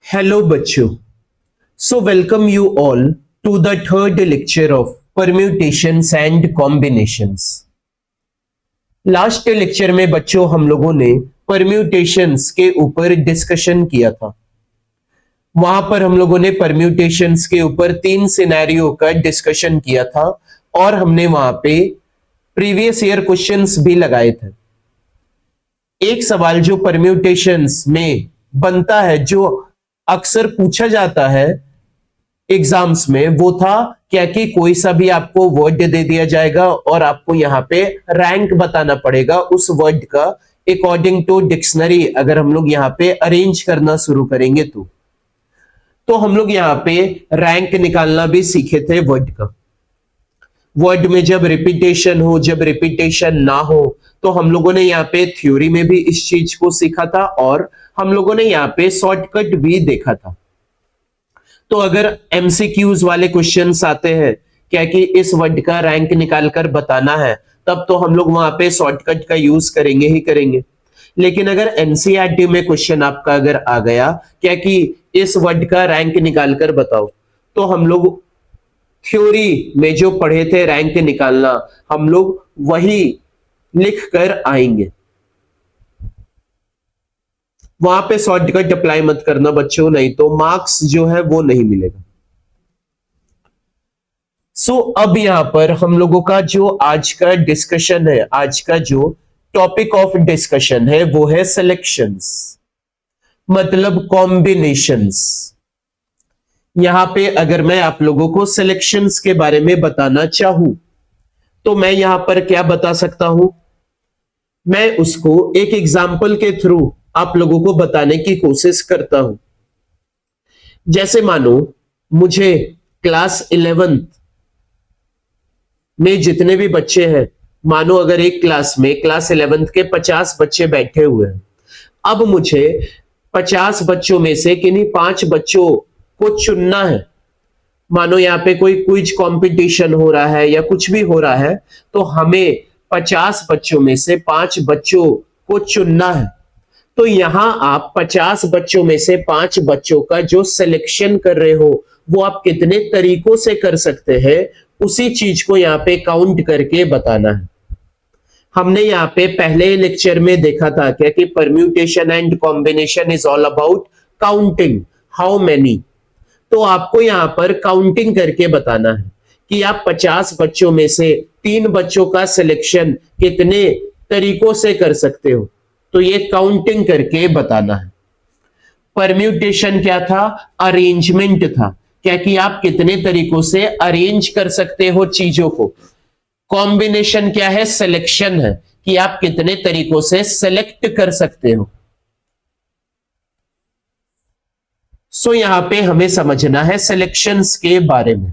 Hello बच्चों, so welcome you all to the third lecture of permutations and combinations. Last lecture में बच्चों हम लोगों ने परम्यूटेशंस के ऊपर डिस्कशन किया था। वहां पर हम लोगों ने परम्यूटेशंस के ऊपर 3 सिनेरियो का डिस्कशन किया था और हमने वहां पे प्रीवियस ईयर क्वेश्चंस भी लगाए थे। एक सवाल जो परम्यूटेशंस में बनता है, जो अक्सर पूछा जाता है एग्जाम्स में, वो था क्या कि कोई सा भी आपको वर्ड दे दिया जाएगा और आपको यहाँ पे रैंक बताना पड़ेगा उस वर्ड का अकॉर्डिंग टू डिक्शनरी। अगर हम लोग यहाँ पे अरेंज करना शुरू करेंगे तो हम लोग यहाँ पे रैंक निकालना भी सीखे थे वर्ड का। वर्ड में जब रिपीटेशन हो, जब रिपीटेशन ना हो, तो हम लोगों ने यहाँ पे थ्योरी में भी इस चीज को सीखा था और हम लोगों ने यहाँ पे शॉर्टकट भी देखा था। तो अगर एमसीक्यूज वाले क्वेश्चंस आते हैं क्या कि इस वर्ड का रैंक निकालकर बताना है, तब तो हम लोग वहां पे शॉर्टकट का यूज करेंगे ही करेंगे। लेकिन अगर एनसीईआरटी में क्वेश्चन आपका अगर आ गया क्या कि इस वर्ड का रैंक निकालकर बताओ, तो हम लोग थ्योरी में जो पढ़े थे रैंक निकालना, हम लोग वही लिख कर आएंगे। वहां पे शॉर्टकट अप्लाई मत करना बच्चों, नहीं तो मार्क्स जो है वो नहीं मिलेगा। सो अब यहां पर हम लोगों का जो आज का डिस्कशन है, आज का जो टॉपिक ऑफ डिस्कशन है वो है सिलेक्शंस, मतलब कॉम्बिनेशंस। यहां पे अगर मैं आप लोगों को सिलेक्शंस के बारे में बताना चाहूं तो मैं यहां पर क्या बता सकता हूं, मैं उसको एक एग्जाम्पल के थ्रू आप लोगों को बताने की कोशिश करता हूं। जैसे मानो मुझे क्लास 11th में जितने भी बच्चे हैं, मानो अगर एक क्लास में क्लास 11th के 50 बच्चे बैठे हुए हैं, अब मुझे 50 बच्चों में से किन्हीं 5 बच्चों को चुनना है। मानो यहाँ पे कोई क्विज कंपटीशन हो रहा है या कुछ भी हो रहा है, तो हमें 50 बच्चों में से 5 बच्चों को चुनना है। तो यहां आप 50 बच्चों में से 5 बच्चों का जो सिलेक्शन कर रहे हो वो आप कितने तरीकों से कर सकते हैं, उसी चीज को यहाँ पे काउंट करके बताना है। हमने यहाँ पे पहले लेक्चर में देखा था क्या कि permutation and combination is all about counting how many. तो आपको यहाँ पर काउंटिंग करके बताना है कि आप 50 बच्चों में से 3 बच्चों का सिलेक्शन कितने तरीकों से कर सकते हो, तो ये काउंटिंग करके बताना है। परम्यूटेशन क्या था, अरेंजमेंट था, क्या कि आप कितने तरीकों से अरेंज कर सकते हो चीजों को। कॉम्बिनेशन क्या है, सिलेक्शन है कि आप कितने तरीकों से सिलेक्ट कर सकते हो। सो यहां पे हमें समझना है सिलेक्शंस के बारे में।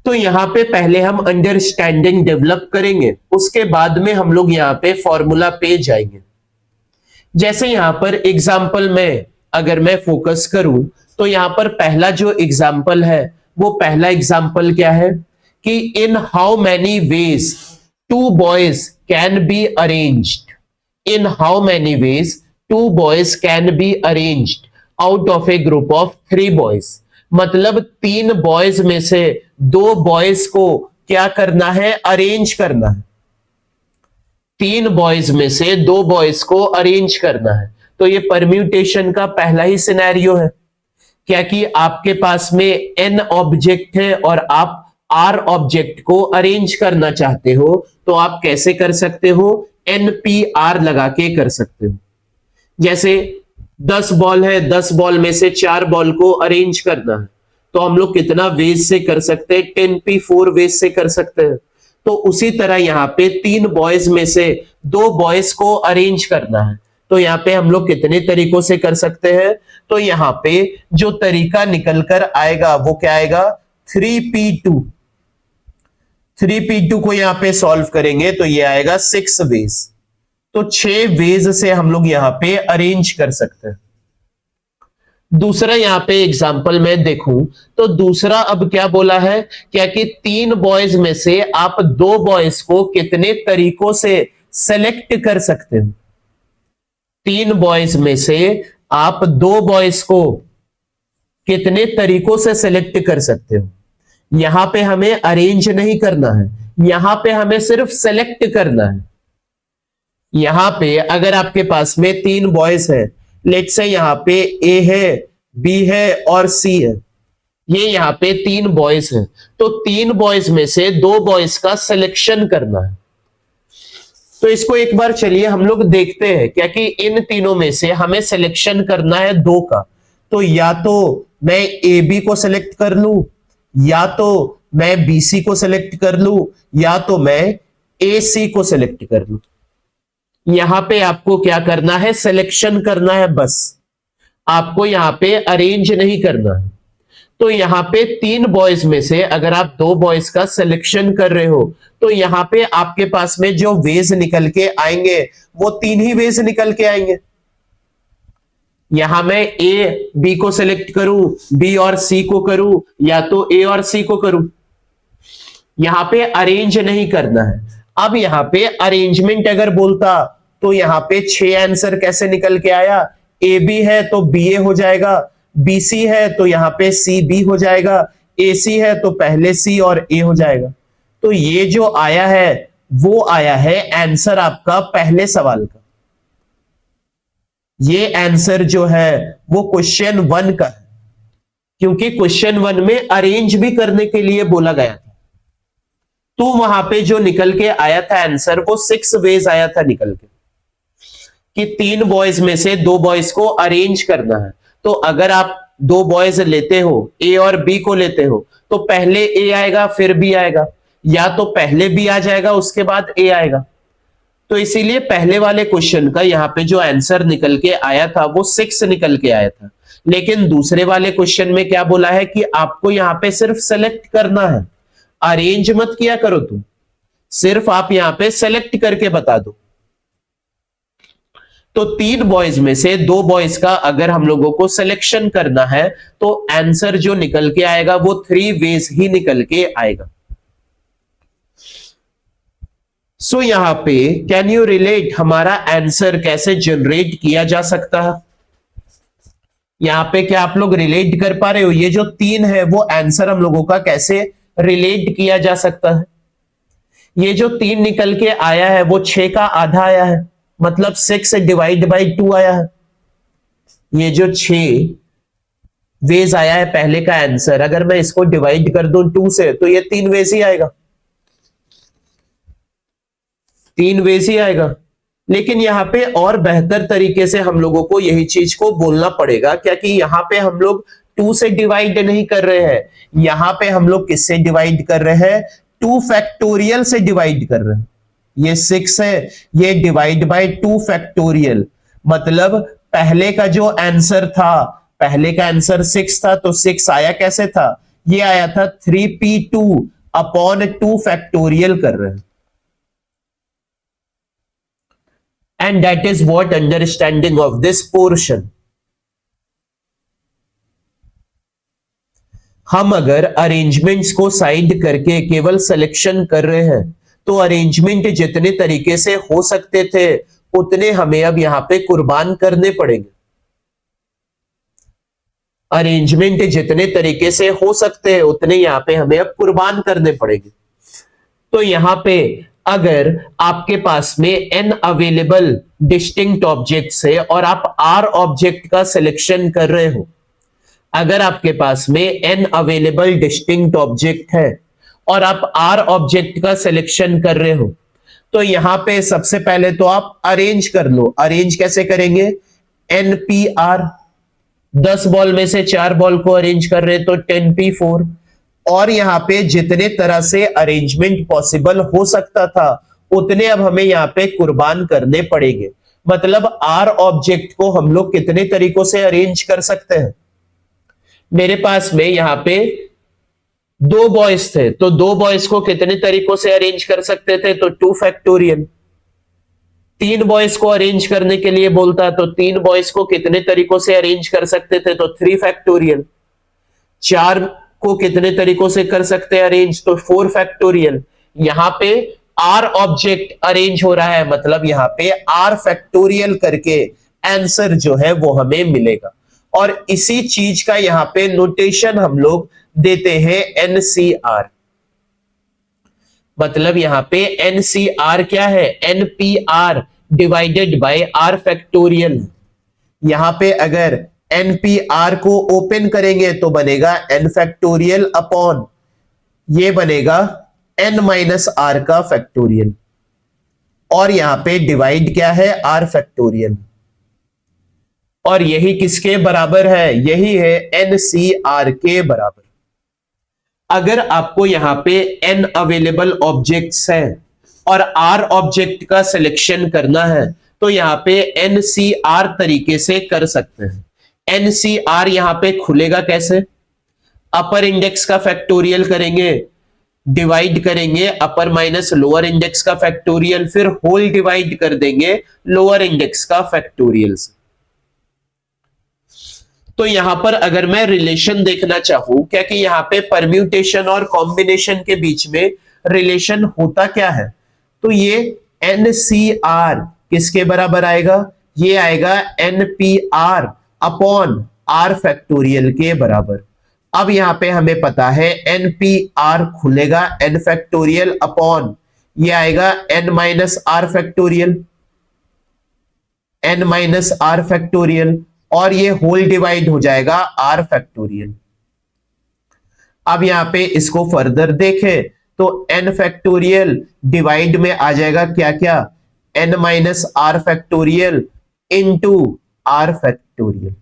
तो यहां पे पहले हम अंडरस्टैंडिंग डेवलप करेंगे, उसके बाद में हम लोग यहां पे फॉर्मूला पे जाएंगे। जैसे यहां पर एग्जाम्पल में अगर मैं फोकस करूं तो यहां पर पहला जो एग्जाम्पल है, वो पहला एग्जाम्पल क्या है कि in how many ways 2 boys can be arranged, in how many ways 2 boys can be arranged out of A group of 3 boys. मतलब 3 बॉयज में से 2 बॉयज को क्या करना है, अरेंज करना है। 3 बॉयज में से 2 बॉयज को अरेंज करना है। तो ये परम्यूटेशन का पहला ही सिनेरियो है, क्या कि आपके पास में n ऑब्जेक्ट है और आप r ऑब्जेक्ट को अरेंज करना चाहते हो, तो आप कैसे कर सकते हो, npr लगा के कर सकते हो। जैसे 10 बॉल है, 10 बॉल में से 4 बॉल को अरेंज करना है, तो हम लोग कितना वेज से कर सकते हैं, 10p4 वेज से कर सकते हैं। तो उसी तरह यहाँ पे 3 बॉयज में से 2 बॉयज को अरेंज करना है, तो यहाँ पे हम लोग कितने तरीकों से कर सकते हैं, तो यहाँ पे जो तरीका निकल कर आएगा वो क्या आएगा, 3p2। 3p2 को यहाँ पे सॉल्व करेंगे तो ये आएगा 6 वेज। तो 6 वेज से हम लोग यहाँ पे अरेंज कर सकते हैं। दूसरा यहाँ पे एग्जाम्पल में देखूं तो दूसरा अब क्या बोला है, क्या कि 3 बॉयज में से आप 2 बॉयज को कितने तरीकों से सेलेक्ट कर सकते हो। 3 बॉयज में से आप दो बॉयज को कितने तरीकों से सिलेक्ट कर सकते हो। यहां पे हमें अरेंज नहीं करना है, यहां पे हमें सिर्फ सेलेक्ट करना है। यहां पे अगर आपके पास में तीन बॉयज है, लेट्स से यहां पे ए है, बी है और सी है, ये यहां पे तीन बॉयज हैं, तो तीन बॉयज में से दो बॉयज का सिलेक्शन करना है। तो इसको एक बार चलिए हम लोग देखते हैं, क्या कि इन तीनों में से हमें सिलेक्शन करना है दो का। तो या तो मैं ए बी को सिलेक्ट कर लूं, या तो मैं बी सी को सिलेक्ट कर लूं, या तो मैं ए सी को सिलेक्ट कर लूं। यहां पे आपको क्या करना है, सिलेक्शन करना है बस, आपको यहां पे अरेंज नहीं करना है। तो यहां पे तीन बॉयज में से अगर आप दो बॉयज का सिलेक्शन कर रहे हो, तो यहां पे आपके पास में जो वेज निकल के आएंगे वो तीन ही वेज निकल के आएंगे। यहां मैं ए बी को सिलेक्ट करूं, बी और सी को करूं, या तो ए और सी को करूं। यहां पे अरेंज नहीं करना है। अब यहां पे अरेंजमेंट अगर बोलता तो यहां पे 6 आंसर कैसे निकल के आया, ए बी है तो बी ए हो जाएगा, बी सी है तो यहां पे सी बी हो जाएगा, ए सी है तो पहले सी और ए हो जाएगा। तो ये जो आया है वो आया है आंसर आपका पहले सवाल का। ये आंसर जो है वो क्वेश्चन 1 का है, क्योंकि क्वेश्चन 1 में अरेंज भी करने के लिए बोला गया था। तो वहां पे जो निकल के आया था आंसर वो 6 वेज आया था निकल के, कि तीन बॉयज में से दो बॉयज को अरेंज करना है। तो अगर आप दो बॉयज लेते हो, ए और बी को लेते हो, तो पहले ए आएगा फिर बी आएगा, या तो पहले बी आ जाएगा उसके बाद ए आएगा। तो इसीलिए पहले वाले क्वेश्चन का यहां पे जो आंसर निकल के आया था वो 6 निकल के आया था। लेकिन दूसरे वाले क्वेश्चन में क्या बोला है कि आपको यहां पे सिर्फ सेलेक्ट करना है, अरेंज मत किया करो तुम, सिर्फ आप यहां पे सेलेक्ट करके बता दो। तो तीन बॉयज में से दो बॉयज का अगर हम लोगों को सिलेक्शन करना है तो आंसर जो निकल के आएगा वो 3 वेज ही निकल के आएगा। सो यहां पे कैन यू रिलेट, हमारा आंसर कैसे जनरेट किया जा सकता है। यहां पे क्या आप लोग रिलेट कर पा रहे हो, ये जो 3 है वो आंसर हम लोगों का कैसे रिलेट किया जा सकता है। ये जो 3 निकल के आया है वो 6 का आधा आया है, मतलब 6 डिवाइड बाई 2 आया है। ये जो 6 वेज आया है पहले का आंसर, अगर मैं इसको डिवाइड कर दूं 2 से तो ये 3 वेज ही आएगा, 3 वेज ही आएगा। लेकिन यहां पे और बेहतर तरीके से हम लोगों को यही चीज को बोलना पड़ेगा, क्योंकि यहां पे हम लोग 2 से डिवाइड नहीं कर रहे हैं, यहां पे हम लोग किससे डिवाइड कर रहे हैं, 2 फैक्टोरियल से डिवाइड कर रहे हैं। ये 6 है, ये डिवाइड बाय 2 फैक्टोरियल, मतलब पहले का जो आंसर था, पहले का आंसर 6 था, तो 6 आया कैसे था, ये आया था 3p2 अपॉन 2 फैक्टोरियल कर रहे हैं। And that is what understanding of this portion. हम अगर अरेंजमेंट्स को साइड करके केवल सिलेक्शन कर रहे हैं तो अरेंजमेंट जितने तरीके से हो सकते थे उतने हमें अब यहां पे कुर्बान करने पड़ेंगे। अरेंजमेंट जितने तरीके से हो सकते हैं उतने यहां पे हमें अब कुर्बान करने पड़ेंगे। तो यहां पे अगर आपके पास में n अवेलेबल डिस्टिंक्ट ऑब्जेक्ट्स है और आप r ऑब्जेक्ट का सिलेक्शन कर रहे हो, अगर आपके पास में n अवेलेबल डिस्टिंक्ट ऑब्जेक्ट है और आप r ऑब्जेक्ट का सिलेक्शन कर रहे हो, तो यहां पे सबसे पहले तो आप अरेंज कर लो। अरेंज कैसे करेंगे, npr, 10 बॉल में से 4 बॉल को अरेंज कर रहे तो 10p4, और यहां पे जितने तरह से अरेंजमेंट पॉसिबल हो सकता था उतने अब हमें यहां पे कुर्बान करने पड़ेंगे। मतलब आर ऑब्जेक्ट को हम लोग कितने तरीकों से अरेंज कर सकते हैं। मेरे पास में यहां पे 2 बॉयज थे, तो 2 बॉयज को कितने तरीकों से अरेंज कर सकते थे, तो 2 फैक्टोरियल। 3 बॉयज को अरेंज करने के लिए बोलता तो 3 बॉयज को कितने तरीकों से अरेंज कर सकते थे, तो 3 फैक्टोरियल। 4 को कितने तरीकों से कर सकते हैं अरेंज, तो 4 फैक्टोरियल। यहां पे r ऑब्जेक्ट अरेंज हो रहा है, मतलब यहां पे r फैक्टोरियल करके आंसर जो है वो हमें मिलेगा। और इसी चीज का यहां पे नोटेशन हम लोग देते हैं एनसीआर। मतलब यहां पे एनसीआर क्या है, NPR divided by R factorial. यहां पे अगर एनपीआर को ओपन करेंगे तो बनेगा एन फैक्टोरियल अपॉन ये बनेगा एन माइनस आर का फैक्टोरियल, और यहां पे डिवाइड क्या है, आर फैक्टोरियल। और यही किसके बराबर है, यही है एनसीआर के बराबर। अगर आपको यहां पे एन अवेलेबल ऑब्जेक्ट्स हैं और आर ऑब्जेक्ट का सिलेक्शन करना है तो यहां पे एनसीआर तरीके से कर सकते हैं। एनसीआर यहां पे खुलेगा कैसे, अपर इंडेक्स का फैक्टोरियल करेंगे, डिवाइड करेंगे अपर माइनस लोअर इंडेक्स का फैक्टोरियल, फिर होल डिवाइड कर देंगे लोअर इंडेक्स का फैक्टोरियल से। तो यहां पर अगर मैं रिलेशन देखना चाहूं, क्या कि यहां पे परम्यूटेशन और कॉम्बिनेशन के बीच में रिलेशन होता क्या है, तो ये एनसीआर किसके बराबर आएगा, ये आएगा एनपीआर अपॉन आर फैक्टोरियल के बराबर। अब यहां पे हमें पता है एनपीआर खुलेगा एन फैक्टोरियल अपॉन ये आएगा n minus r factorial, n minus r factorial, और ये होल डिवाइड हो जाएगा आर फैक्टोरियल। अब यहां पे इसको फर्दर देखें तो एन फैक्टोरियल डिवाइड में आ जाएगा क्या क्या, n minus r factorial into r factorial.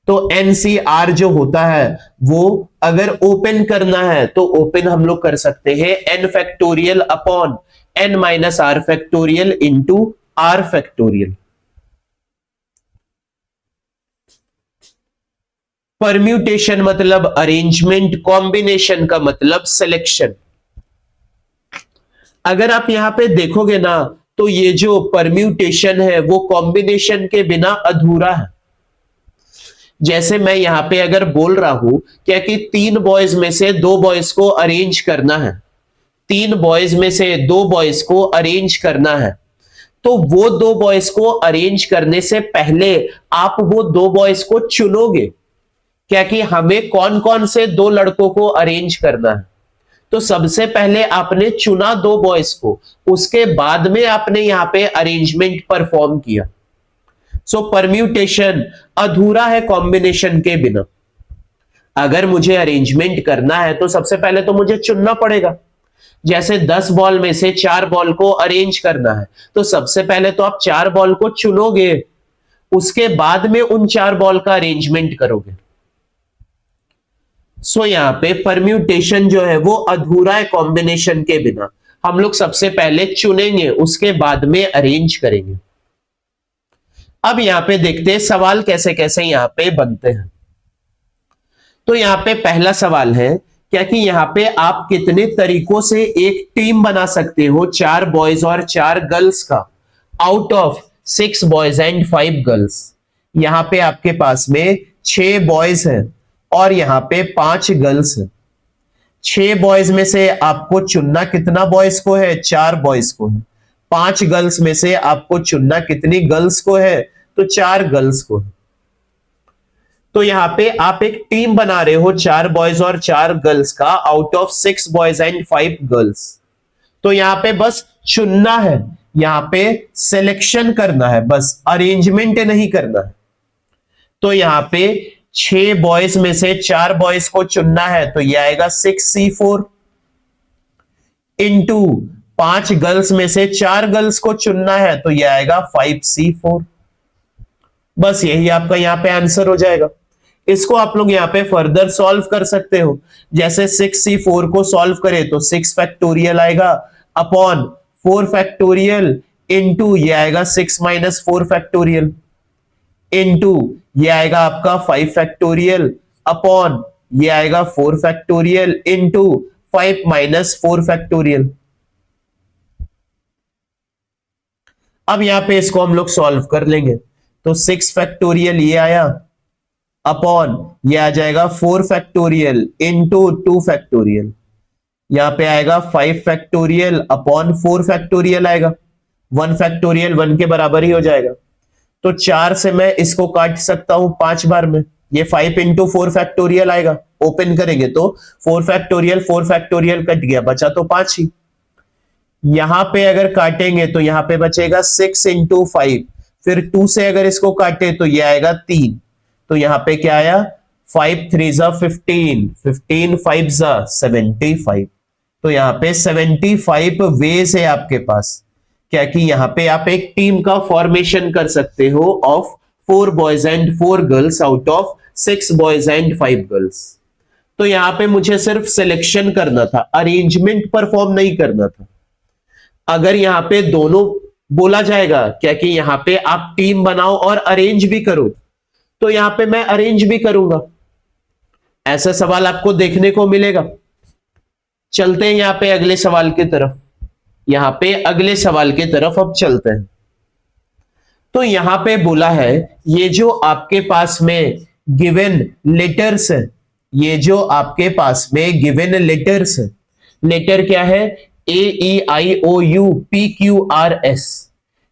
तो एनसीआर जो होता है वो अगर ओपन करना है तो ओपन हम लोग कर सकते हैं n factorial upon n minus r factorial into r factorial. Permutation मतलब अरेंजमेंट, कॉम्बिनेशन का मतलब सिलेक्शन। अगर आप यहां पे देखोगे ना तो ये जो परम्यूटेशन है वो कॉम्बिनेशन के बिना अधूरा है। जैसे मैं यहां पे अगर बोल रहा हूं क्या कि 3 बॉयज में से 2 बॉयज को अरेंज करना है, 3 बॉयज में से 2 बॉयज को अरेंज करना है, तो वो 2 बॉयज को अरेंज करने से पहले आप वो 2 बॉयज को चुनोगे क्या कि हमें कौन कौन से 2 लड़कों को अरेंज करना है। तो सबसे पहले आपने चुना 2 बॉयज को, उसके बाद में आपने यहां पे अरेंजमेंट परफॉर्म किया। सो परम्यूटेशन अधूरा है कॉम्बिनेशन के बिना। अगर मुझे अरेंजमेंट करना है तो सबसे पहले तो मुझे चुनना पड़ेगा। जैसे 10 बॉल में से 4 बॉल को अरेंज करना है तो सबसे पहले तो आप 4 बॉल को चुनोगे, उसके बाद में उन 4 बॉल का अरेंजमेंट करोगे। सो यहां पे परम्यूटेशन जो है वो अधूरा है कॉम्बिनेशन के बिना। हम लोग सबसे पहले चुनेंगे, उसके बाद में अरेंज करेंगे। अब यहां पे देखते हैं सवाल कैसे कैसे यहां पे बनते हैं। तो यहां पे पहला सवाल है क्या कि यहां पे आप कितने तरीकों से एक टीम बना सकते हो 4 बॉयज और 4 गर्ल्स का, out of 6 boys and 5 girls. यहां पे आपके पास में 6 बॉयज हैं और यहां पे 5 गर्ल्स हैं। 6 बॉयज में से आपको चुनना कितना बॉयज को है, 4 बॉयज को है। 5 गर्ल्स में से आपको चुनना कितनी गर्ल्स को है, तो 4 गर्ल्स को है। तो यहां पे आप एक टीम बना रहे हो 4 बॉयज और 4 गर्ल्स का, out of 6 boys and 5 girls. तो यहां पे बस चुनना है, यहां पे सिलेक्शन करना है, बस अरेंजमेंट नहीं करना है। तो यहां पे 6 बॉयज में से 4 बॉयज को चुनना है तो यह आएगा 6C4 इंटू 5 गर्ल्स में से 4 गर्ल्स को चुनना है तो यह आएगा 5C4। बस यही आपका यहां पे आंसर हो जाएगा। इसको आप लोग यहां पे फर्दर सॉल्व कर सकते हो। जैसे 6C4 को सॉल्व करें तो 6 फैक्टोरियल आएगा अपॉन 4 फैक्टोरियल इंटू ये आएगा 6 माइनस 4 फैक्टोरियल इंटू ये आएगा आपका 5 फैक्टोरियल अपॉन ये आएगा 4 फैक्टोरियल इंटू 5 माइनस 4 फैक्टोरियल। अब यहां पे इसको हम लोग सॉल्व कर लेंगे तो 6 फैक्टोरियल ये आया अपॉन ये आ जाएगा 4 फैक्टोरियल इंटू 2 फैक्टोरियल, यहां पे आएगा 5 फैक्टोरियल अपॉन 4 फैक्टोरियल आएगा, 1 फैक्टोरियल 1 के बराबर ही हो जाएगा। तो 4 से मैं इसको काट सकता हूं 5 बार में, ये 5 इंटू 4 फैक्टोरियल आएगा। ओपन करेंगे तो 4 फैक्टोरियल कट गया, बचा तो 5 ही। यहां पे अगर काटेंगे तो यहां पे बचेगा 6 इंटू 5, फिर 2 से अगर इसको काटे तो ये आएगा 3, तो यहां पे क्या आया 5 3 जा 15, 15 5 जा 75। तो यहां पे 75 वेज है आपके पास, क्या कि यहां पे आप एक टीम का फॉर्मेशन कर सकते हो of 4 boys and 4 girls out of 6 boys and 5 girls. तो यहां पे मुझे सिर्फ सिलेक्शन करना था, अरेंजमेंट परफॉर्म नहीं करना था। अगर यहां पे दोनों बोला जाएगा क्या कि यहां पे आप टीम बनाओ और अरेंज भी करो, तो यहां पे मैं अरेंज भी करूंगा। ऐसा सवाल आपको देखने को मिलेगा। चलते हैं यहां पे अगले सवाल की तरफ, यहां पे अगले सवाल की तरफ अब चलते हैं। तो यहां पे बोला है ये जो आपके पास में गिवन लेटर्स है, ये जो आपके पास में गिवन लेटर्स है, लेटर क्या है AEIOUPQRS,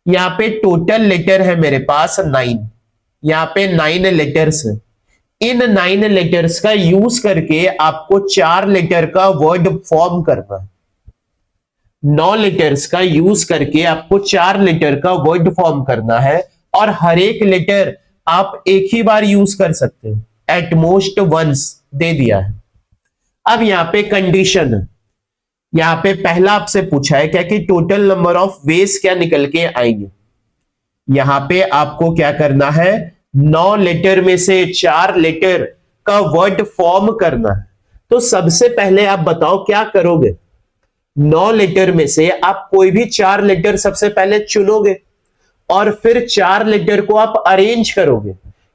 यहां पे टोटल लेटर है मेरे पास 9, यहां पे 9 लेटर्स है। इन 9 लेटर्स का यूज करके आपको 4 लेटर का वर्ड फॉर्म करना है। 9 लेटर्स का यूज करके आपको 4 लेटर का वर्ड फॉर्म करना है, और हर एक लेटर आप एक ही बार यूज कर सकते हो, एट मोस्ट वंस दे दिया है। अब यहां पे कंडीशन है, यहां पे पहला आपसे पूछा है क्या कि टोटल नंबर ऑफ वेज क्या निकल के आएंगे। यहां पे आपको क्या करना है 9 लेटर में से 4 लेटर का वर्ड फॉर्म करना है। तो सबसे पहले आप बताओ क्या करोगे, 9 लेटर में से आप कोई भी 4 लेटर सबसे पहले चुनोगे और फिर 4 लेटर को आप अरेंज करोगे,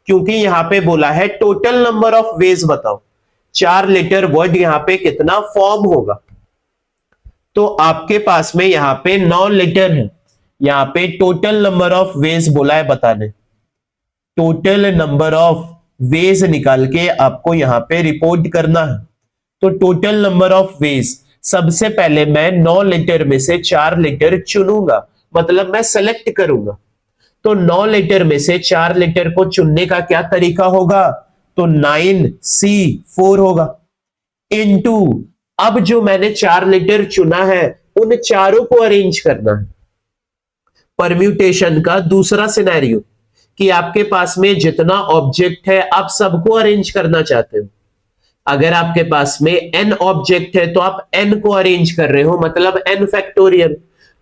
क्योंकि यहां पे बोला है टोटल नंबर ऑफ वेज बताओ, 4 लेटर वर्ड यहां पे कितना फॉर्म होगा। तो आपके पास में यहां पे 9 लेटर है, यहां पे टोटल नंबर ऑफ वेज बोला है बताने, टोटल नंबर ऑफ वेज निकाल के आपको यहां पे रिपोर्ट करना है। तो टोटल नंबर ऑफ वेज, सबसे पहले मैं 9 लेटर में से 4 लेटर चुनूंगा, मतलब मैं सेलेक्ट करूंगा। तो 9 लेटर में से 4 लेटर को चुनने का क्या तरीका होगा, तो 9C4 होगा, इनटू अब जो मैंने 4 लेटर चुना है उन चारों को अरेंज करना है। परम्यूटेशन का दूसरा सिनेरियो कि आपके पास में जितना ऑब्जेक्ट है आप सबको अरेंज करना चाहते हो। अगर आपके पास में n ऑब्जेक्ट है तो आप n को अरेंज कर रहे हो, मतलब n फैक्टोरियल।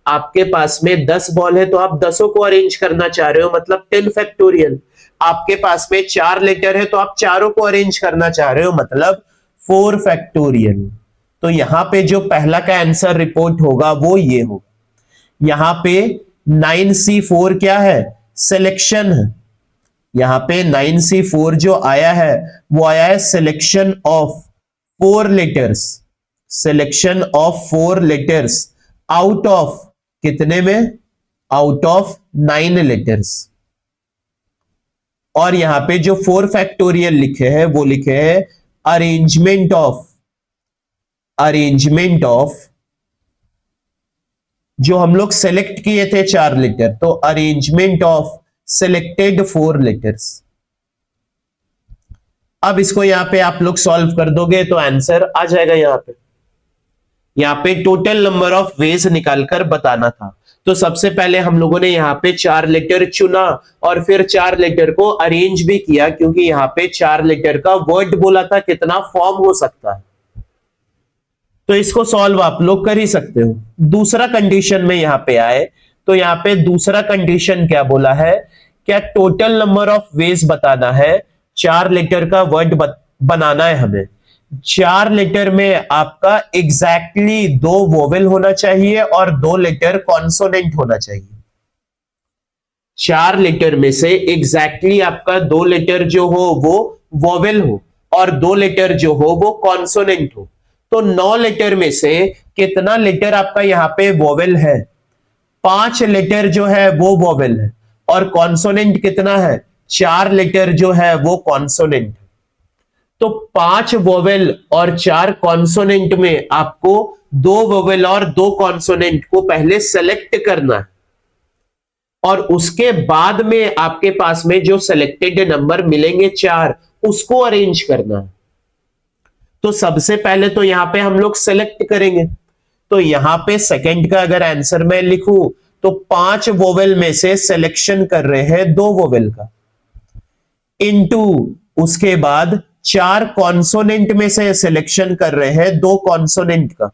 आपके पास में 10 बॉल है तो आप 10 को अरेंज करना चाह रहे हो, मतलब 10 फैक्टोरियल। आपके पास में 4 लेटर है तो आप चारों को अरेंज करना चाह रहे हो, मतलब 4 फैक्टोरियल। तो यहां पे जो पहला का आंसर रिपोर्ट होगा वो ये होगा। यहां पे 9C4 क्या है, सिलेक्शन है। यहां पे 9C4 जो आया है वो आया है selection of 4 letters, selection of 4 letters out of कितने में, आउट ऑफ 9 लेटर्स। और यहां पे जो 4 फैक्टोरियल लिखे हैं वो लिखे हैं अरेंजमेंट ऑफ, अरेंजमेंट ऑफ जो हम लोग सेलेक्ट किए थे 4 लेटर, तो अरेंजमेंट ऑफ सिलेक्टेड 4 लेटर्स। अब इसको यहां पे आप लोग सॉल्व कर दोगे तो आंसर आ जाएगा। यहां पे टोटल नंबर ऑफ वेज निकालकर बताना था। तो सबसे पहले हम लोगों ने यहां पे 4 लेटर चुना और फिर 4 लेटर को अरेंज भी किया, क्योंकि यहां पे 4 लेटर का वर्ड बोला था कितना फॉर्म हो सकता है। तो इसको सॉल्व आप लोग कर ही सकते हो। दूसरा कंडीशन में यहां पे आए तो यहां पे दूसरा कंडीशन क्या बोला है, क्या टोटल नंबर ऑफ वेज बताना है, 4 लेटर का वर्ड बनाना है हमें। 4 लेटर में आपका एग्जैक्टली 2 वोवेल होना चाहिए और 2 लेटर कॉन्सोनेंट होना चाहिए। 4 लेटर में से एग्जैक्टली आपका 2 लेटर जो हो वो वोवेल हो और 2 लेटर जो हो वो कॉन्सोनेंट हो। तो 9 लेटर में से कितना लेटर आपका यहां पे वोवेल है, 5 लेटर जो है वो वोवेल है, और कॉन्सोनेंट कितना है, 4 लेटर जो है वो कॉन्सोनेंट। तो 5 वोवेल और 4 कॉन्सोनेंट में आपको 2 वोवेल और 2 कॉन्सोनेंट को पहले सेलेक्ट करना है, और उसके बाद में आपके पास में जो सिलेक्टेड नंबर मिलेंगे 4, उसको अरेंज करना है। तो सबसे पहले तो यहां पे हम लोग सेलेक्ट करेंगे। तो यहां पे सेकंड का अगर आंसर मैं लिखूं तो 5 वोवेल में से सिलेक्शन कर रहे हैं 2 वोवेल का, इनटू उसके बाद 4 कॉन्सोनेंट में से सिलेक्शन कर रहे हैं 2 कॉन्सोनेंट का।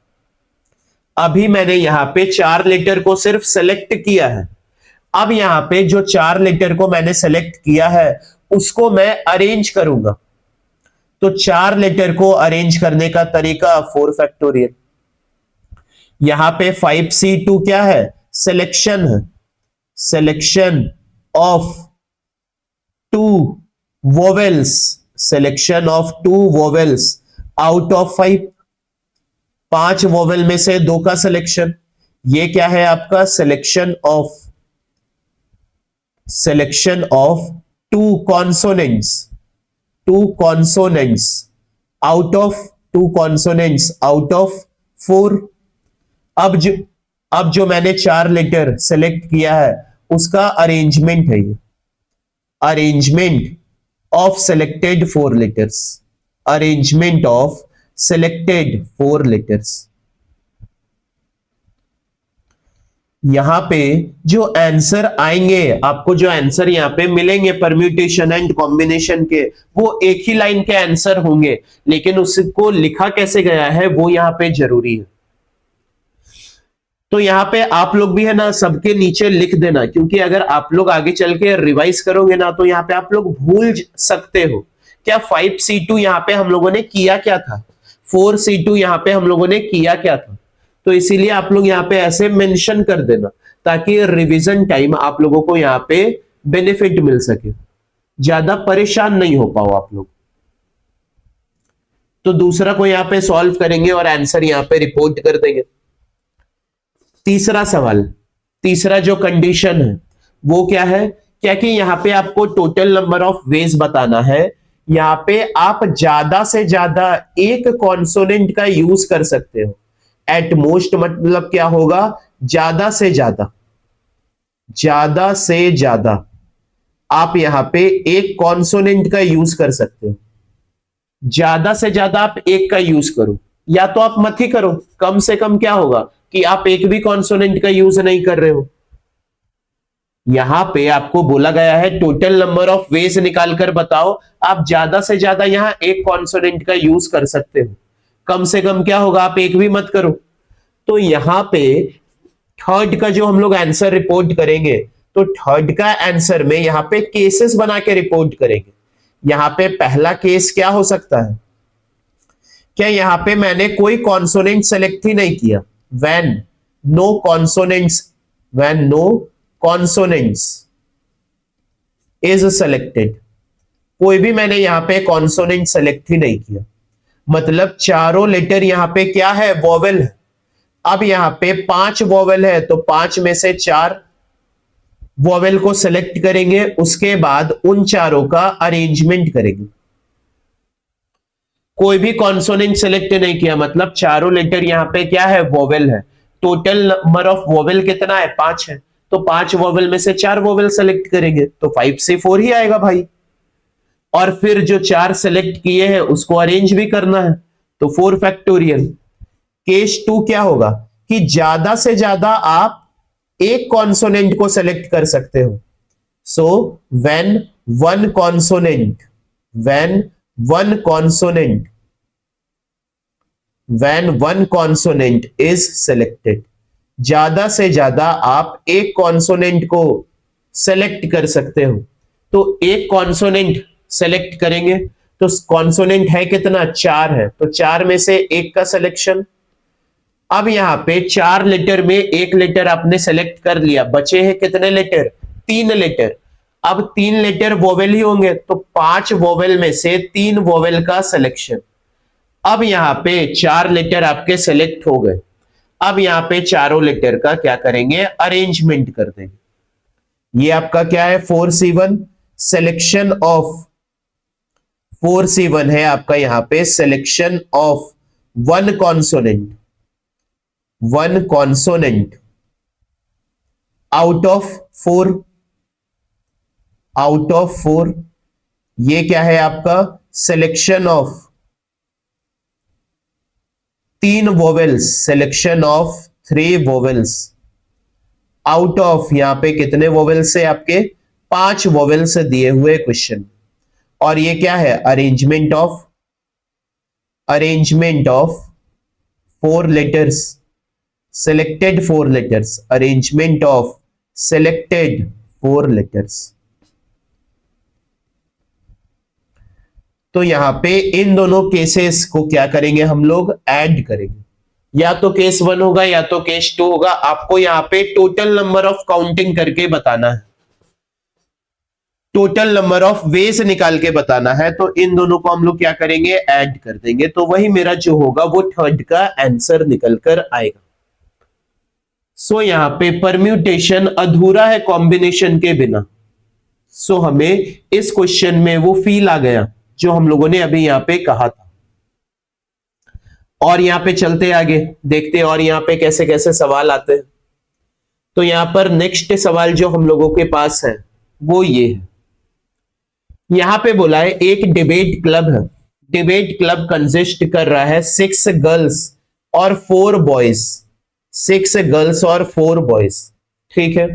अभी मैंने यहां पे 4 लेटर को सिर्फ सेलेक्ट किया है। अब यहां पे जो 4 लेटर को मैंने सेलेक्ट किया है उसको मैं अरेंज करूंगा। तो 4 लेटर को अरेंज करने का तरीका 4 फैक्टोरियल। यहां पे 5C2 क्या है? सिलेक्शन है, selection of 2 vowels, selection of 2 vowels out of 5, 5 vowel में से 2 का सिलेक्शन। ये क्या है आपका? Selection of 2 consonants, 2 consonants out of 2 consonants out of 4। अब जो मैंने 4 लेटर सेलेक्ट किया है उसका अरेंजमेंट है ये, arrangement of selected 4 letters, arrangement of selected 4 letters. यहां पे जो आंसर आएंगे, आपको जो आंसर यहां पे मिलेंगे परम्यूटेशन एंड कॉम्बिनेशन के, वो एक ही लाइन के आंसर होंगे, लेकिन उसको लिखा कैसे गया है वो यहां पे जरूरी है। तो यहां पे आप लोग भी है ना सबके नीचे लिख देना, क्योंकि अगर आप लोग आगे चल के रिवाइज करोगे ना तो यहां पे आप लोग भूल सकते हो। क्या 5C2 यहां पे हम लोगों ने किया क्या था, 4C2 यहां पे हम लोगों ने किया क्या था। तो इसीलिए आप लोग यहां पे ऐसे मेंशन कर देना ताकि रिवीजन टाइम आप लोगों को यहां पे बेनिफिट मिल सके, ज्यादा परेशान नहीं हो पाओ आप लोग। तो दूसरा को यहां पे सॉल्व करेंगे और आंसर यहां पे रिपोर्ट कर देंगे। तीसरा सवाल, तीसरा जो कंडीशन है वो क्या है? क्या कि यहां पे आपको टोटल नंबर ऑफ वेज बताना है। यहां पे आप ज्यादा से ज्यादा एक कॉन्सोनेंट का यूज कर सकते हो। एट मोस्ट मतलब क्या होगा? ज्यादा से ज्यादा, ज्यादा से ज्यादा आप यहां पे एक कॉन्सोनेंट का यूज कर सकते हो। ज्यादा से ज्यादा आप एक का यूज करो, या तो आप मत ही करो। कम से कम क्या होगा कि आप एक भी कॉन्सोनेंट का यूज नहीं कर रहे हो। यहां पे आपको बोला गया है टोटल नंबर ऑफ वेज निकाल कर बताओ। आप ज्यादा से ज्यादा यहां एक कॉन्सोनेंट का यूज कर सकते हो। कम से कम क्या होगा? आप एक भी मत करो। तो यहां पे थर्ड का जो हम लोग आंसर रिपोर्ट करेंगे, तो थर्ड का आंसर में यहां पे केसेस बना के रिपोर्ट करेंगे। यहां पे पहला केस क्या हो सकता है? क्या यहां पे मैंने कोई कॉन्सोनेंट सेलेक्ट ही नहीं किया, when no consonants, when no consonants is selected, कोई भी मैंने यहां पे कॉन्सोनेंट सेलेक्ट ही नहीं किया, मतलब चारों लेटर यहां पे क्या है? वोवेल है। अब यहां पे 5 वोवेल है तो 5 में से 4 वोवेल को सेलेक्ट करेंगे, उसके बाद उन चारों का अरेंजमेंट करेंगे। कोई भी कॉन्सोनेंट सेलेक्ट नहीं किया, मतलब चारों लेटर यहां पे क्या है? वोवेल है। टोटल नंबर ऑफ वोवेल कितना है? 5 है। तो 5 वोवेल में से 4 वोवेल सेलेक्ट करेंगे तो 5 से 4 ही आएगा भाई। और फिर जो 4 सेलेक्ट किए हैं उसको अरेंज भी करना है, तो 4 फैक्टोरियल। केस 2 क्या होगा कि ज्यादा से ज्यादा आप एक कॉन्सोनेंट को सेलेक्ट कर सकते हो। So when one consonant, when one consonant, when one consonant is selected, ज्यादा से ज्यादा आप एक कॉन्सोनेंट को सेलेक्ट कर सकते हो। तो एक कॉन्सोनेंट सेलेक्ट करेंगे तो कॉन्सोनेंट है कितना? 4 है, तो 4 में से एक का सिलेक्शन। अब यहां पे 4 लेटर में एक लेटर आपने सेलेक्ट कर लिया, बचे हैं कितने लेटर? 3 लेटर। अब 3 लेटर वोवेल ही होंगे तो 5 वोवेल में से 3 वोवेल का सिलेक्शन। अब यहां पे 4 लेटर आपके सेलेक्ट हो गए। अब यहां पे चारों लेटर का क्या करेंगे? अरेंजमेंट कर देंगे। ये आपका क्या है? 4C1 सिलेक्शन ऑफ, 4C1 है आपका यहां पे selection of one consonant, one consonant out of 4, out of 4, ये क्या है आपका selection of 3 vowels, selection of 3 vowels, out of यहां पे कितने वोवेल्स है आपके 5 वोवेल्स दिए हुए क्वेश्चन। और ये क्या है arrangement of 4 letters, selected 4 letters, arrangement of selected 4 letters। तो यहां पे इन दोनों केसेस को क्या करेंगे हम लोग ऐड करेंगे, या तो केस 1 होगा या तो केस 2 होगा। आपको यहां पे टोटल नंबर ऑफ काउंटिंग करके बताना है, टोटल नंबर ऑफ वेज निकाल के बताना है। तो इन दोनों को हम लोग क्या करेंगे ऐड कर देंगे, तो वही मेरा जो होगा वो थर्ड का आंसर निकल कर आएगा। सो यहां पे परम्यूटेशन अधूरा है कॉम्बिनेशन के बिना। सो हमें इस क्वेश्चन में वो फील आ गया जो हम लोगों ने अभी यहां पे कहा था। और यहां पे चलते आगे देखते हैं और यहां पे कैसे कैसे सवाल आते हैं। तो यहां पर नेक्स्ट सवाल जो हम लोगों के पास है वो ये है, यहां पे बोला है एक डिबेट क्लब है, डिबेट क्लब कंसिस्ट कर रहा है 6 गर्ल्स और 4 बॉयज, 6 गर्ल्स और 4 बॉयज, ठीक है।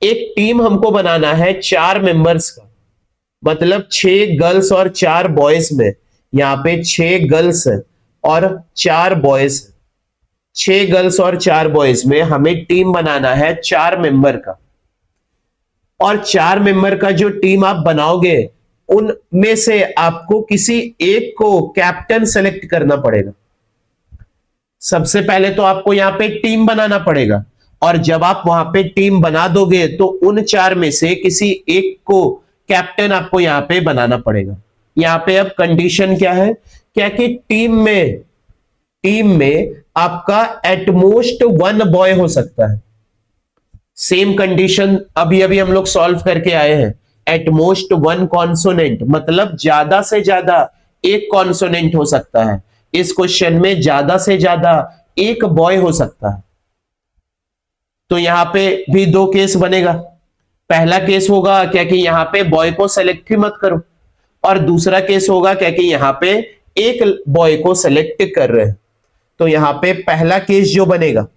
एक टीम हमको बनाना है 4 मेंबर्स का, मतलब 6 गर्ल्स और 4 बॉयज में, यहां पे 6 गर्ल्स है और 4 बॉयज, 6 गर्ल्स और 4 बॉयज में हमें टीम बनाना है 4 मेंबर का। और 4 मेंबर का जो टीम आप बनाओगे उनमें से आपको किसी एक को कैप्टन सेलेक्ट करना पड़ेगा। सबसे पहले तो आपको यहां पे टीम बनाना पड़ेगा, और जब आप वहां पे टीम बना दोगे तो उन 4 में से किसी एक को कैप्टन आपको यहां पे बनाना पड़ेगा। यहां पे अब कंडीशन क्या है, क्या कि टीम में आपका एटमोस्ट 1 बॉय हो सकता है। सेम कंडीशन अभी अभी हम लोग सॉल्व करके आए हैं, एटमोस्ट 1 कॉन्सोनेंट, मतलब ज्यादा से ज्यादा एक कॉन्सोनेंट हो सकता है। इस क्वेश्चन में ज्यादा से ज्यादा एक बॉय हो सकता है। तो यहां पे भी 2 केस बनेगा। पहला केस होगा क्या कि यहां पे बॉय को सेलेक्ट ही मत करो, और दूसरा केस होगा क्या कि यहां पे एक बॉय को सेलेक्ट कर रहे हैं। तो यहां पे पहला केस जो बनेगा,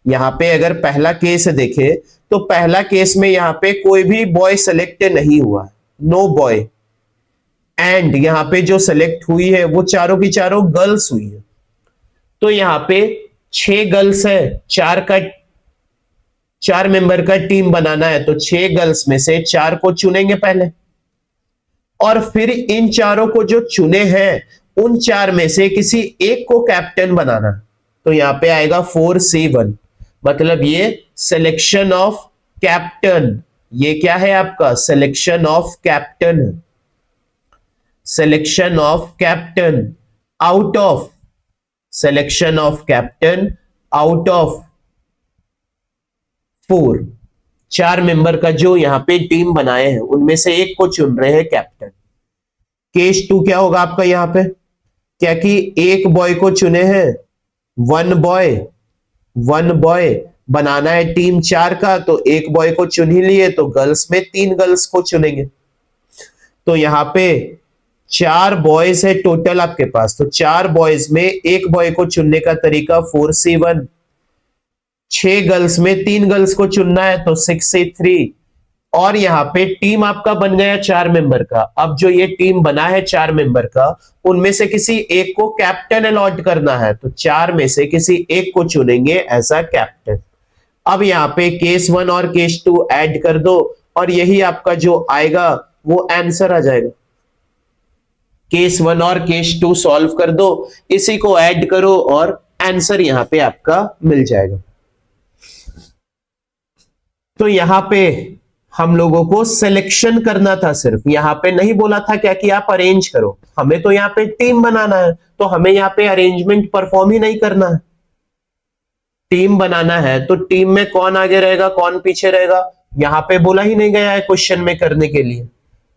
यहां पे अगर पहला केस देखे तो पहला केस में यहां पे कोई भी बॉय सेलेक्ट नहीं हुआ, नो बॉय, एंड यहां पे जो सेलेक्ट हुई है वो चारों की चारों गर्ल्स हुई है। तो यहां पे 6 गर्ल्स है, 4 मेंबर का टीम बनाना है, तो 6 गर्ल्स में से 4 को चुनेंगे पहले, और फिर इन चारों को जो चुने हैं उन 4 में से किसी एक को कैप्टन बनाना। तो यहां पे आएगा 4C1, मतलब ये सिलेक्शन ऑफ कैप्टन, ये क्या है आपका selection of captain, selection of captain out of, selection of captain out of 4, 4 member का जो यहां पे टीम बनाए हैं उनमें से एक को चुन रहे हैं कैप्टन। केस 2 क्या होगा आपका यहां पे, क्या कि एक बॉय को चुने हैं, 1 बॉय बनाना है टीम 4 का, तो एक बॉय को चुन ही लिए, तो गर्ल्स में 3 गर्ल्स को चुनेंगे। तो यहां पे 4 बॉयज है टोटल आपके पास, तो 4 बॉयज में एक बॉय को चुनने का तरीका 4C1, 6 गर्ल्स में 3 गर्ल्स को चुनना है तो 6C3, और यहां पे टीम आपका बन गया 4 मेंबर का। अब जो ये टीम बना है 4 मेंबर का, उनमें से किसी एक को कैप्टन अलॉट करना है, तो 4 में से किसी एक को चुनेंगे एज अ कैप्टन। अब यहां पे केस 1 और केस 2 ऐड कर दो, और यही आपका जो आएगा वो आंसर आ जाएगा। केस 1 और केस 2 सॉल्व कर दो, इसी को ऐड करो और आंसर यहां पे आपका मिल जाएगा। तो यहां पे हम लोगों को सिलेक्शन करना था, सिर्फ यहां पे नहीं बोला था क्या कि आप अरेंज करो। हमें तो यहां पे टीम बनाना है, तो हमें यहां पे अरेंजमेंट परफॉर्म ही नहीं करना है। टीम बनाना है तो टीम में कौन आगे रहेगा कौन पीछे रहेगा, यहां पे बोला ही नहीं गया है क्वेश्चन में करने के लिए।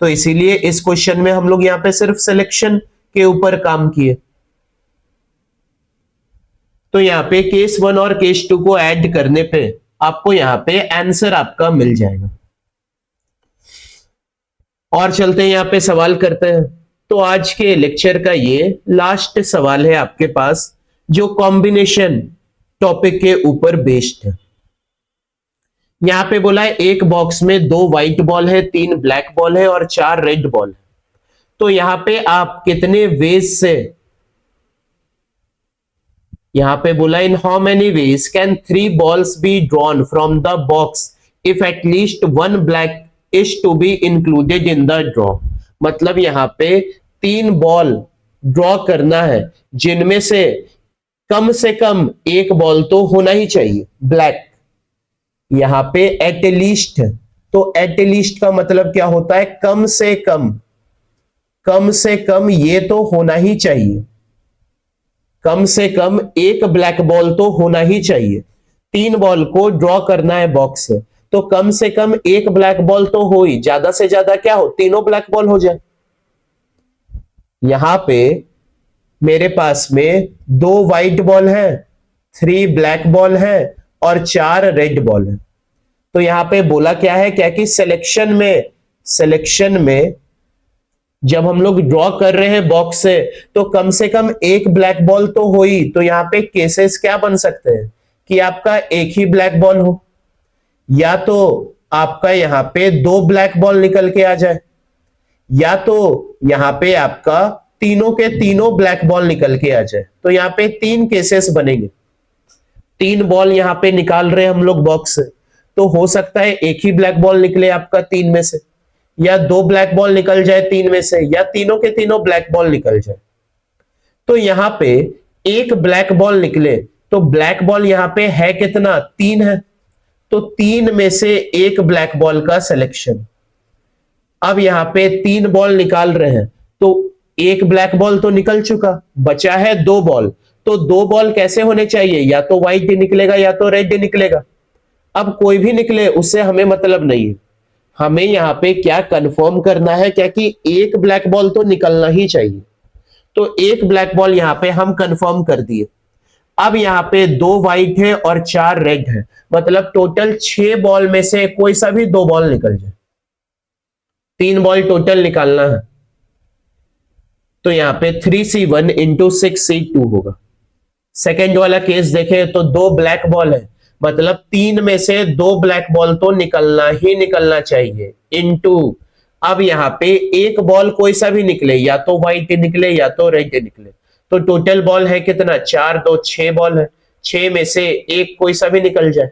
तो इसीलिए इस क्वेश्चन में हम लोग यहां पे सिर्फ सिलेक्शन के ऊपर काम किए। तो यहां पे केस 1 और केस 2 को ऐड करने पे आपको यहां पे आंसर आपका मिल जाएगा। और चलते हैं, यहां पे सवाल करते हैं। तो आज के लेक्चर का ये लास्ट सवाल है आपके पास, जो कॉम्बिनेशन टॉपिक के ऊपर बेस्ड है। यहां पे बोला है एक बॉक्स में 2 व्हाइट बॉल है, 3 ब्लैक बॉल है और 4 रेड बॉल है। तो यहां पे आप कितने वेज से, यहां पे बोला in how many ways can 3 balls be drawn from the box if at least 1 black is to be included in the draw. मतलब यहां पे 3 बॉल ड्रॉ करना है जिनमें से कम एक बॉल तो होना ही चाहिए ब्लैक। यहां पे एट लीस्ट, तो एट लीस्ट का मतलब क्या होता है, कम से कम, कम से कम ये तो होना ही चाहिए, कम से कम एक ब्लैक बॉल तो होना ही चाहिए। 3 बॉल को ड्रॉ करना है बॉक्स से, तो कम से कम एक ब्लैक बॉल तो हो ही, ज्यादा से ज्यादा क्या हो, तीनों ब्लैक बॉल हो जाए। यहां पे मेरे पास में 2 व्हाइट बॉल है, 3 ब्लैक बॉल है और 4 रेड बॉल है। तो यहां पे बोला क्या है, क्या कि सिलेक्शन में जब हम लोग ड्रॉ कर रहे हैं बॉक्स से कम एक ब्लैक बॉल तो हो ही। तो यहां पे केसेस क्या बन सकते हैं कि आपका एक ही ब्लैक बॉल हो, या तो आपका यहां पे 2 ब्लैक बॉल निकल के आ जाए, या तो यहां पे आपका तीनों के तीनों ब्लैक बॉल निकल के आ जाए। तो यहां पे 3 केसेस बनेंगे। 3 बॉल यहां पे निकाल रहे हैं हम लोग बॉक्स से, तो हो सकता है एक ही ब्लैक बॉल निकले आपका 3 में से, या 2 ब्लैक बॉल निकल जाए 3 में से, या तीनों के तीनों ब्लैक बॉल निकल जाए। तो यहां पे एक ब्लैक बॉल निकले, तो ब्लैक बॉल यहां पे है कितना, 3 है, तो 3 में से एक ब्लैक बॉल का सिलेक्शन। अब यहां पे 3 बॉल निकाल रहे हैं, तो एक ब्लैक बॉल तो निकल चुका, बचा है 2 बॉल। तो 2 बॉल कैसे होने चाहिए, या तो व्हाइट निकलेगा या तो रेड निकलेगा। अब कोई भी निकले उससे हमें मतलब नहीं है, हमें यहां पे क्या कंफर्म करना है, क्या कि एक ब्लैक बॉल तो निकलना ही चाहिए। तो एक ब्लैक बॉल यहां पे हम कंफर्म कर दिए। अब यहां पे 2 व्हाइट है और 4 रेड है, मतलब टोटल 6 बॉल में से कोई सा भी 2 बॉल निकल जाए, 3 बॉल टोटल निकालना है। तो यहां पे 3C1 इंटू 6C2 होगा। सेकेंड वाला केस देखें तो 2 ब्लैक बॉल है, मतलब 3 में से 2 ब्लैक बॉल तो निकलना ही निकलना चाहिए, इनटू अब यहां पे एक बॉल कोई सा भी निकले, या तो व्हाइट निकले या तो रेड निकले। तो टोटल बॉल है कितना, 4 2 6 बॉल है, 6 में से एक कोई सा भी निकल जाए।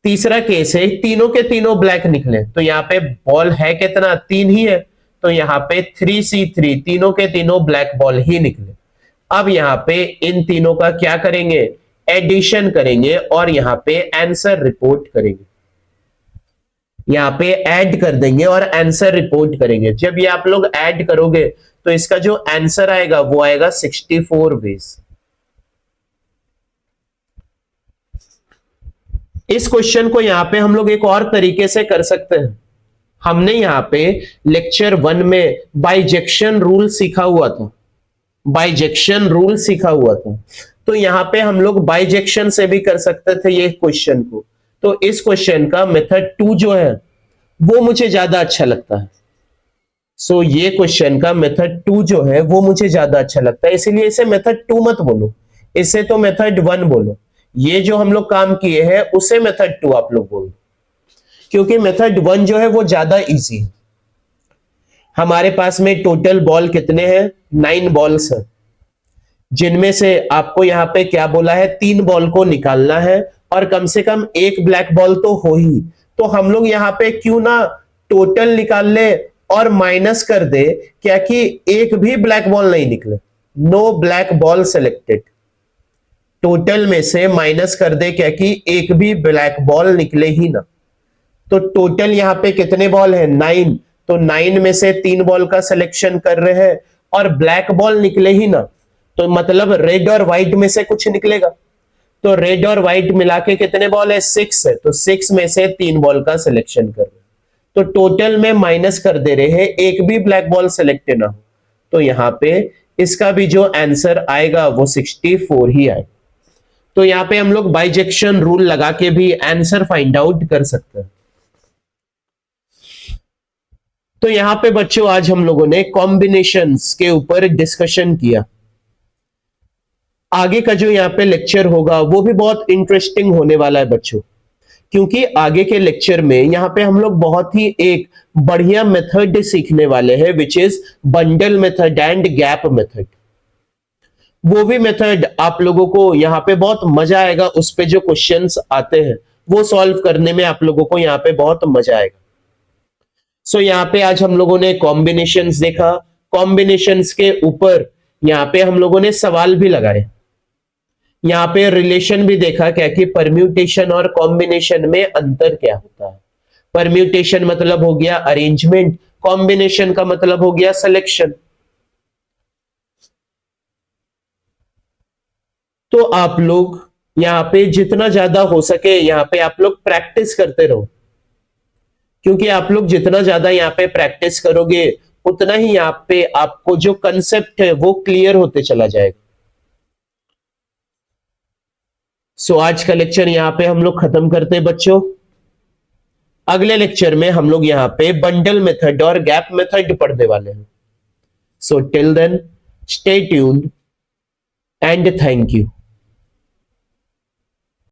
तीसरा केस है तीनों के तीनों ब्लैक निकले, तो यहां पे बॉल है कितना, 3 ही है, तो यहां पे 3C3 तीनों के तीनों ब्लैक बॉल ही निकले। अब यहां पे इन तीनों का क्या करेंगे, एडिशन करेंगे और यहां पे आंसर रिपोर्ट करेंगे, यहां पे ऐड कर देंगे और आंसर रिपोर्ट करेंगे। जब ये आप लोग ऐड करोगे तो इसका जो आंसर आएगा वो आएगा 64 वेज। इस क्वेश्चन को यहां पे हम लोग एक और तरीके से कर सकते हैं। हमने यहां पे लेक्चर 1 में बाइजेक्शन रूल सीखा हुआ था, बाइजेक्शन रूल सीखा हुआ था, तो यहां पे हम लोग बाइजेक्शन से भी कर सकते थे ये क्वेश्चन को। तो इस क्वेश्चन का मेथड 2 जो है वो मुझे ज्यादा अच्छा लगता है। सो ये क्वेश्चन का मेथड 2 जो है वो मुझे ज्यादा अच्छा लगता है, इसीलिए इसे मेथड 2 मत बोलो, इसे तो मेथड 1 बोलो। ये जो हम लोग काम किए हैं उसे मेथड 2 आप लोग बोलो, क्योंकि मेथड 1 जो है वो ज्यादा इजी है। हमारे पास में टोटल बॉल कितने हैं, 9 बॉल्स हैं, जिनमें से आपको यहां पे क्या बोला है, 3 बॉल को निकालना है और कम से कम एक ब्लैक बॉल तो हो ही। तो हम लोग यहां पे क्यों ना टोटल निकाल ले और माइनस कर दे, क्या कि एक भी ब्लैक बॉल नहीं निकले, no black ball selected. Total में से माइनस कर दे, क्या कि एक भी ब्लैक बॉल निकले ही ना। तो टोटल यहां पे कितने बॉल है, 9, तो 9 में से 3 बॉल का सिलेक्शन कर रहे हैं और ब्लैक बॉल निकले ही ना, तो मतलब रेड और व्हाइट में से कुछ निकलेगा। तो रेड और व्हाइट मिला के कितने बॉल है, 6 है, तो 6 में से 3 बॉल का सिलेक्शन कर रहे हैं। तो टोटल में माइनस कर दे रहे हैं, एक भी ब्लैक बॉल सिलेक्ट ना हो। तो यहां पे इसका भी जो आंसर आएगा वो 64 ही आएगा। तो यहां पे हम लोग बाइजेक्शन रूल लगा के भी आंसर फाइंड आउट कर सकते हैं। तो यहां पे बच्चों आज हम लोगों ने कॉम्बिनेशंस के ऊपर डिस्कशन किया। आगे का जो यहाँ पे लेक्चर होगा वो भी बहुत इंटरेस्टिंग होने वाला है बच्चों, क्योंकि आगे के लेक्चर में यहाँ पे हम लोग बहुत ही एक बढ़िया मेथड सीखने वाले हैं, which is bundle method and gap method. वो भी मेथड आप लोगों को यहाँ पे बहुत मजा आएगा, उस पे जो क्वेश्चंस आते हैं वो सॉल्व करने में आप लोगों को यहाँ पे बहुत मजा आएगा। सो यहाँ पे आज हम लोगों ने कॉम्बिनेशंस देखा, कॉम्बिनेशंस के ऊपर यहाँ पे हम लोगों ने सवाल भी लगाए, यहाँ पे रिलेशन भी देखा क्या कि परम्यूटेशन और कॉम्बिनेशन में अंतर क्या होता है। परम्यूटेशन मतलब हो गया अरेंजमेंट, कॉम्बिनेशन का मतलब हो गया सिलेक्शन। तो आप लोग यहाँ पे जितना ज्यादा हो सके यहाँ पे आप लोग प्रैक्टिस करते रहो, क्योंकि आप लोग जितना ज्यादा यहाँ पे प्रैक्टिस करोगे उतना ही यहाँ पे आपको जो कंसेप्ट है वो क्लियर होते चला जाएगा। सो आज का लेक्चर यहाँ पे हम लोग खत्म करते हैं बच्चों। अगले लेक्चर में हम लोग यहाँ पे बंडल मेथड और गैप मेथड पढ़ने वाले हैं। So till then stay tuned and thank you.